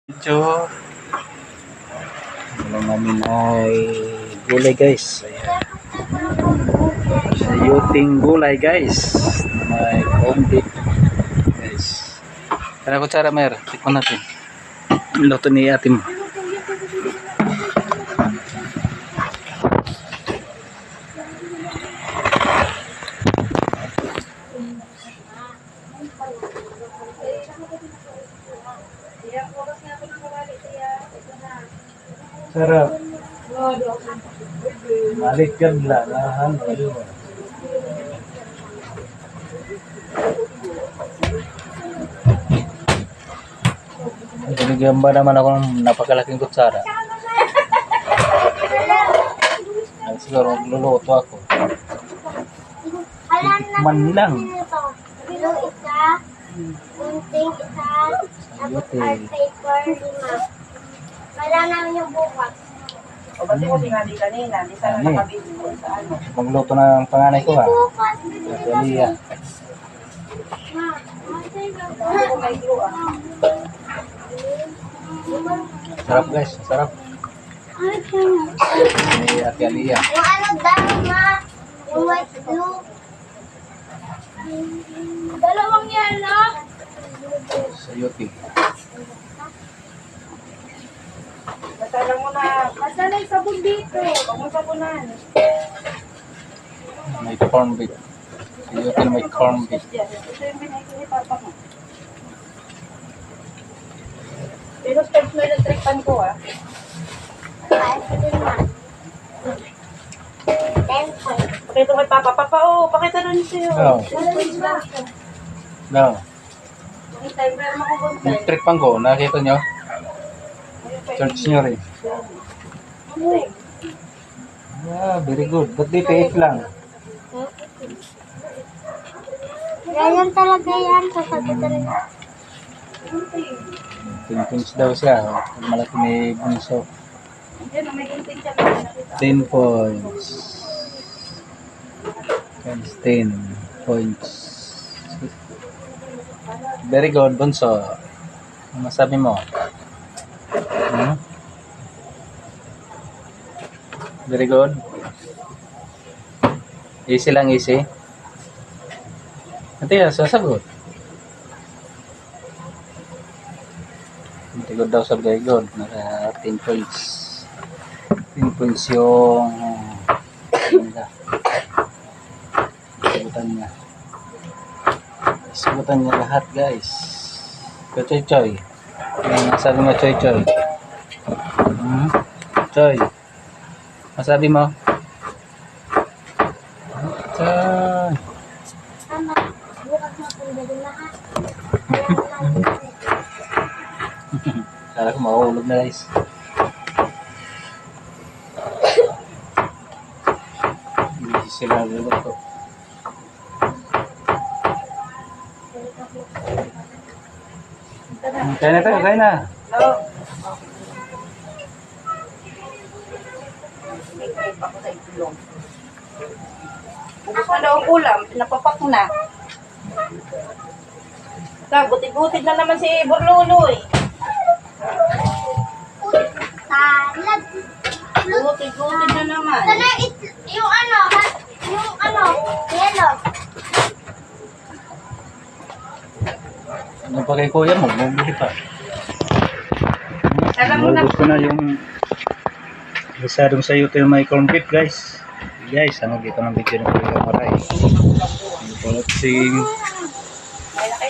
Medyo wala namin ay gulay guys. Ayan. Sayuting gulay guys. May corned beef guys. Tara kutsara mer, tikman natin. Luto ni ate mo. Sarap. Balik yan lang. Binigyan ba naman ako ng napakalaking kutsara? Siguro magluluto ako. Tikman lang. Wala namin yung bukas. O ba't mo sinabi kanina? Di sana nakabili mo sa ano. Magluto ng panganay ko ha. Bukas. Galia. Sarap guys, sarap. May ate Alia. Yung ano daw ma, yung white blue. Dalawang yellow. Sayuti. Masala mo na. Masala yung sabon dito. Huwag mo sabunan. May corned beef. Sayuti na may corned beef. Ito yung binay ko ni Papa mo. Pero steps mo yung tripan ko ah. Ay, ito na. 10 points. Pakita kay Papa. Papa, oh, pakita doon sa'yo. No. 10 points ba? No. Pakita yung pero makukunta. Yung trick pang ko, nakita nyo? Search nyo rin. Yeah, very good. But di paik lang. Ganyan talaga yan. Sasabi talaga. 10 points daw siya. Malaki ni Bunso. Yan, may kunting siya. 10 points. Times 10 points. Very good, Bunso. Ano masabi mo? Hmm? Very good. Easy lang, easy. Ito yan, sasagot. Very good daw sa very good. Naka 10 points. 10 points yung sagutan niya. Sagutan niya lahat guys. Choy choy. Ano sabi mo choy choy? Hmm? Choy. Masabi mo? Choy. Tama. Bukas na punta din lahat. Kala ko mahulog na guys. Hindi sila luluto. Kaya na tayo, kaya na. No. May crepe ako sa itlog. Ubus na daw ang ulam. Napapak na. Buti-buti na naman si Burluloy. Salad. Buti-buti na naman. Sana yung ano, yellow. Ano pa kay kuya mo? Bumili pa. Alam mo na. Nalubos ko na yung masadong sayo ito yung may corned beef guys. Guys, ano dito ng video ng Kuya Maray. Unboxing.